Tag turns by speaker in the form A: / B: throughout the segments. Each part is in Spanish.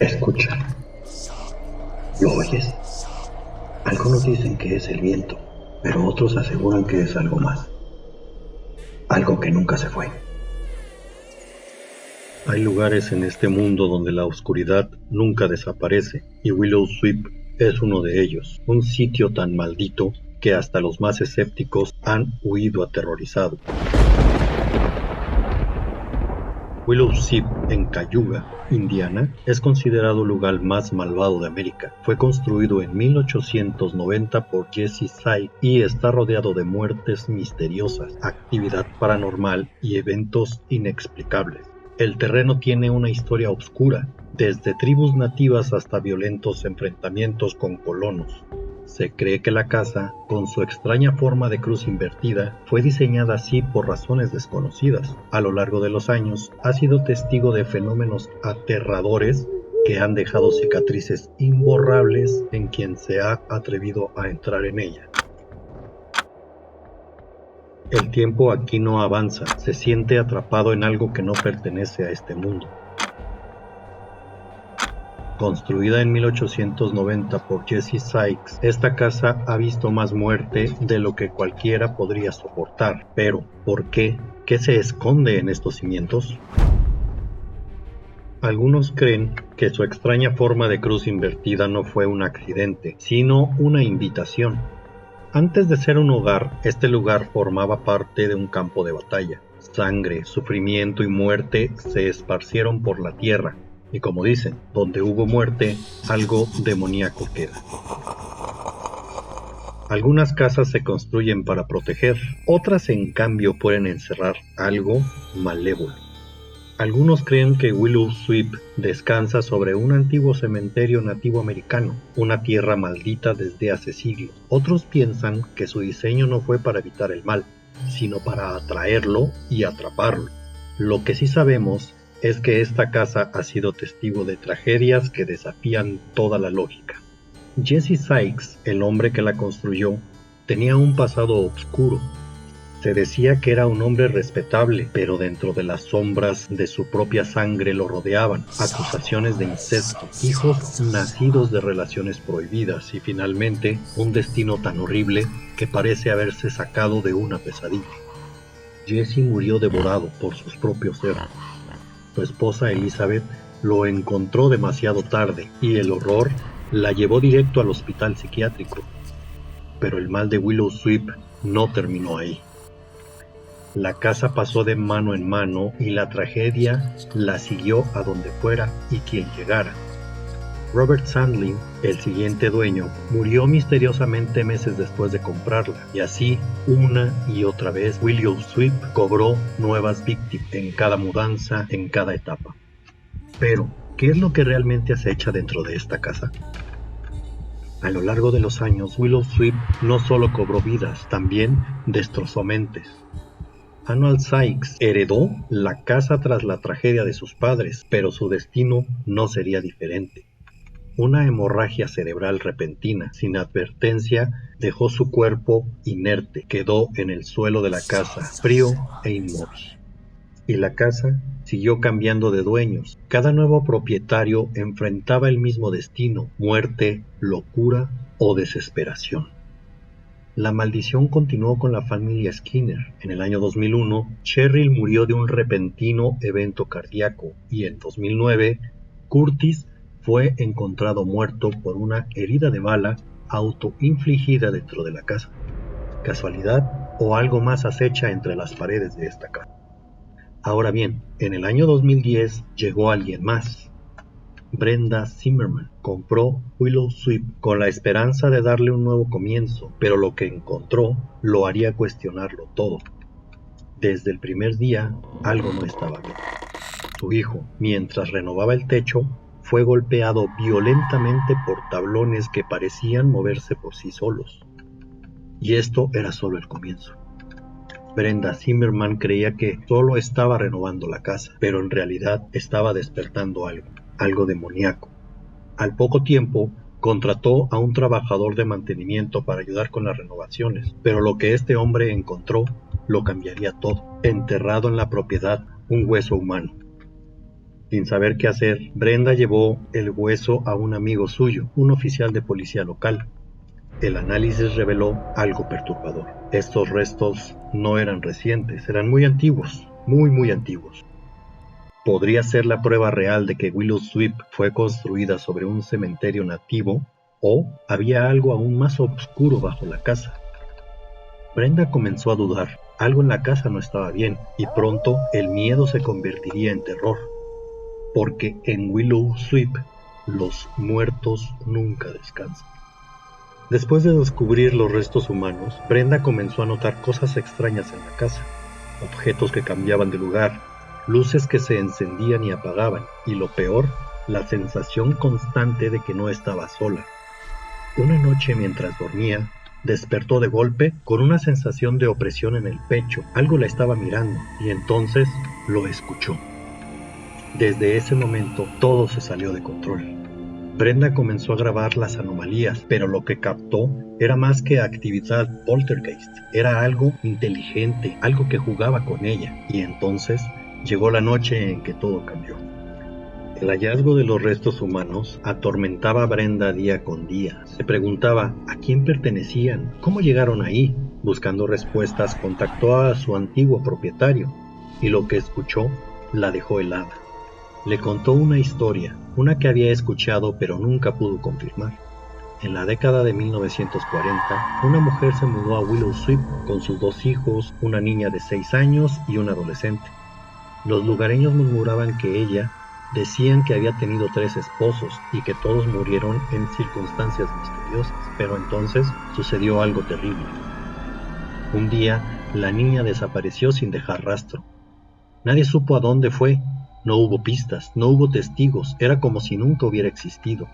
A: Escucha, ¿lo oyes? Algunos dicen que es el viento, pero otros aseguran que es algo más, algo que nunca se fue. Hay lugares en este mundo donde la oscuridad nunca desaparece, y Willow Sweep es uno de ellos, un sitio tan maldito que hasta los más escépticos han huido aterrorizados. Willow Sweep, en Cayuga, Indiana, es considerado el lugar más malvado de América. Fue construido en 1890 por Jesse Sykes y está rodeado de muertes misteriosas, actividad paranormal y eventos inexplicables. El terreno tiene una historia oscura, desde tribus nativas hasta violentos enfrentamientos con colonos. Se cree que la casa, con su extraña forma de cruz invertida, fue diseñada así por razones desconocidas. A lo largo de los años, ha sido testigo de fenómenos aterradores que han dejado cicatrices imborrables en quien se ha atrevido a entrar en ella. El tiempo aquí no avanza, se siente atrapado en algo que no pertenece a este mundo. Construida en 1890 por Jesse Sykes, esta casa ha visto más muerte de lo que cualquiera podría soportar. Pero, ¿por qué? ¿Qué se esconde en estos cimientos? Algunos creen que su extraña forma de cruz invertida no fue un accidente, sino una invitación. Antes de ser un hogar, este lugar formaba parte de un campo de batalla. Sangre, sufrimiento y muerte se esparcieron por la tierra. Y como dicen, donde hubo muerte, algo demoníaco queda. Algunas casas se construyen para proteger, otras en cambio pueden encerrar algo malévolo. Algunos creen que Willow Sweep descansa sobre un antiguo cementerio nativo americano, una tierra maldita desde hace siglos. Otros piensan que su diseño no fue para evitar el mal, sino para atraerlo y atraparlo. Lo que sí sabemos es que esta casa ha sido testigo de tragedias que desafían toda la lógica. Jesse Sykes, el hombre que la construyó, tenía un pasado oscuro. Se decía que era un hombre respetable, pero dentro de las sombras de su propia sangre lo rodeaban acusaciones de incesto, hijos nacidos de relaciones prohibidas y finalmente un destino tan horrible que parece haberse sacado de una pesadilla. Jesse murió devorado por sus propios cerdos. Su esposa Elizabeth lo encontró demasiado tarde y el horror la llevó directo al hospital psiquiátrico. Pero el mal de Willow Sweep no terminó ahí. La casa pasó de mano en mano y la tragedia la siguió a donde fuera y quien llegara. Robert Sandlin, el siguiente dueño, murió misteriosamente meses después de comprarla, y así, una y otra vez, Willow Sweep cobró nuevas víctimas en cada mudanza, en cada etapa. Pero, ¿qué es lo que realmente acecha dentro de esta casa? A lo largo de los años, Willow Sweep no solo cobró vidas, también destrozó mentes. Anual Sykes heredó la casa tras la tragedia de sus padres, pero su destino no sería diferente. Una hemorragia cerebral repentina, sin advertencia, dejó su cuerpo inerte, quedó en el suelo de la casa, frío e inmóvil. Y la casa siguió cambiando de dueños. Cada nuevo propietario enfrentaba el mismo destino: muerte, locura o desesperación. La maldición continuó con la familia Skinner. En el año 2001, Cheryl murió de un repentino evento cardíaco y en 2009, Curtis fue encontrado muerto por una herida de bala autoinfligida dentro de la casa. ¿Casualidad o algo más acecha entre las paredes de esta casa? Ahora bien, en el año 2010 llegó alguien más. Brenda Zimmerman compró Willow Sweep con la esperanza de darle un nuevo comienzo, pero lo que encontró lo haría cuestionarlo todo. Desde el primer día, algo no estaba bien. Su hijo, mientras renovaba el techo, fue golpeado violentamente por tablones que parecían moverse por sí solos. Y esto era solo el comienzo. Brenda Zimmerman creía que solo estaba renovando la casa, pero en realidad estaba despertando algo demoníaco. Al poco tiempo, contrató a un trabajador de mantenimiento para ayudar con las renovaciones, pero lo que este hombre encontró lo cambiaría todo. Enterrado en la propiedad, un hueso humano. Sin saber qué hacer, Brenda llevó el hueso a un amigo suyo, un oficial de policía local. El análisis reveló algo perturbador. Estos restos no eran recientes, eran muy antiguos, muy antiguos. ¿Podría ser la prueba real de que Willow Sweep fue construida sobre un cementerio nativo o había algo aún más oscuro bajo la casa? Brenda comenzó a dudar. Algo en la casa no estaba bien y pronto el miedo se convertiría en terror. Porque en Willow Sweep los muertos nunca descansan. Después de descubrir los restos humanos, Brenda comenzó a notar cosas extrañas en la casa. Objetos que cambiaban de lugar, luces que se encendían y apagaban, y lo peor, la sensación constante de que no estaba sola. Una noche mientras dormía, despertó de golpe con una sensación de opresión en el pecho. Algo la estaba mirando, y entonces lo escuchó. Desde ese momento todo se salió de control. Brenda comenzó a grabar las anomalías, pero lo que captó era más que actividad poltergeist. Era algo inteligente, algo que jugaba con ella. Y entonces llegó la noche en que todo cambió. El hallazgo de los restos humanos atormentaba a Brenda día con día. Se preguntaba a quién pertenecían, cómo llegaron ahí. Buscando respuestas, contactó a su antiguo propietario, y lo que escuchó la dejó helada. Le contó una historia, una que había escuchado pero nunca pudo confirmar. En la década de 1940, una mujer se mudó a Willow Sweep con sus 2 hijos, una niña de 6 años y un adolescente. Los lugareños murmuraban que ella decían que había tenido 3 esposos y que todos murieron en circunstancias misteriosas, pero entonces sucedió algo terrible. Un día, la niña desapareció sin dejar rastro. Nadie supo a dónde fue. No hubo pistas, no hubo testigos, era como si nunca hubiera existido.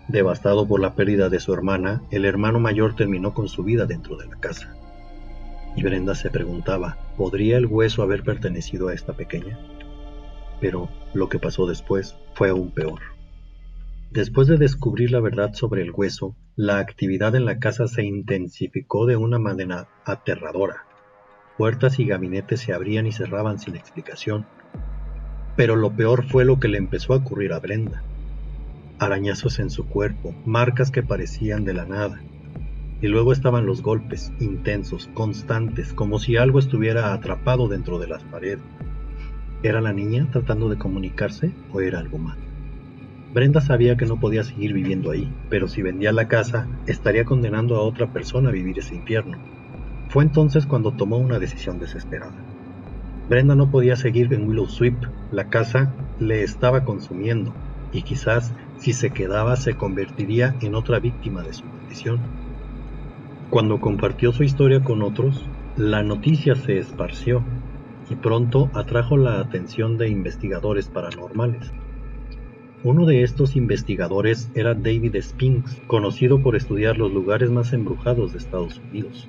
A: Devastado por la pérdida de su hermana, el hermano mayor terminó con su vida dentro de la casa. Y Brenda se preguntaba, ¿podría el hueso haber pertenecido a esta pequeña? Pero lo que pasó después fue aún peor. Después de descubrir la verdad sobre el hueso, la actividad en la casa se intensificó de una manera aterradora. Puertas y gabinetes se abrían y cerraban sin explicación. Pero lo peor fue lo que le empezó a ocurrir a Brenda. Arañazos en su cuerpo, marcas que parecían de la nada. Y luego estaban los golpes, intensos, constantes, como si algo estuviera atrapado dentro de las paredes. ¿Era la niña tratando de comunicarse o era algo más? Brenda sabía que no podía seguir viviendo ahí, pero si vendía la casa, estaría condenando a otra persona a vivir ese infierno. Fue entonces cuando tomó una decisión desesperada. Brenda no podía seguir en Willow Sweep, la casa le estaba consumiendo, y quizás si se quedaba se convertiría en otra víctima de su maldición. Cuando compartió su historia con otros, la noticia se esparció, y pronto atrajo la atención de investigadores paranormales. Uno de estos investigadores era David Spinks, conocido por estudiar los lugares más embrujados de Estados Unidos.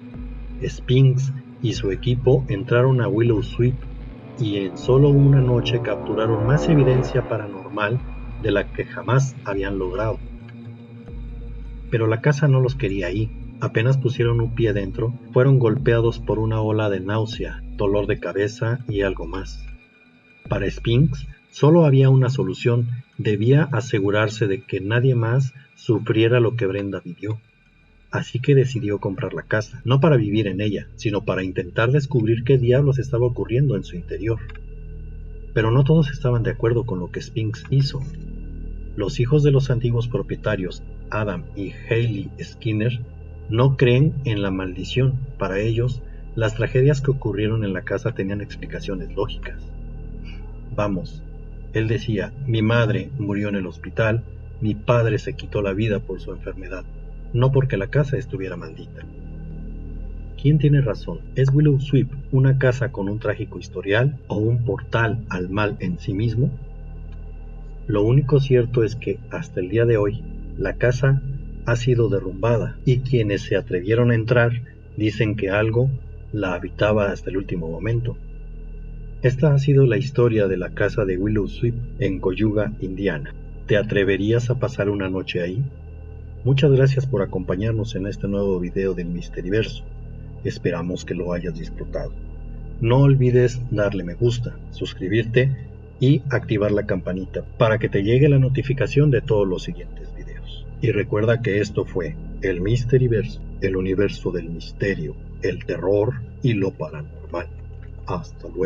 A: Spinks y su equipo entraron a Willow Sweep y en solo una noche capturaron más evidencia paranormal de la que jamás habían logrado. Pero la casa no los quería ahí. Apenas pusieron un pie dentro, fueron golpeados por una ola de náusea, dolor de cabeza y algo más. Para Spinks solo había una solución: debía asegurarse de que nadie más sufriera lo que Brenda vivió. Así que decidió comprar la casa, no para vivir en ella, sino para intentar descubrir qué diablos estaba ocurriendo en su interior. Pero no todos estaban de acuerdo con lo que Spinks hizo. Los hijos de los antiguos propietarios, Adam y Hayley Skinner, no creen en la maldición. Para ellos, las tragedias que ocurrieron en la casa tenían explicaciones lógicas. Vamos, él decía, mi madre murió en el hospital, mi padre se quitó la vida por su enfermedad, no porque la casa estuviera maldita. ¿Quién tiene razón? ¿Es Willow Sweep una casa con un trágico historial o un portal al mal en sí mismo? Lo único cierto es que hasta el día de hoy, la casa ha sido derrumbada y quienes se atrevieron a entrar dicen que algo la habitaba hasta el último momento. Esta ha sido la historia de la casa de Willow Sweep en Cayuga, Indiana. ¿Te atreverías a pasar una noche ahí? Muchas gracias por acompañarnos en este nuevo video del Misteriverso. Esperamos que lo hayas disfrutado. No olvides darle me gusta, suscribirte y activar la campanita para que te llegue la notificación de todos los siguientes videos. Y recuerda que esto fue el Misteryverse, el universo del misterio, el terror y lo paranormal. Hasta luego.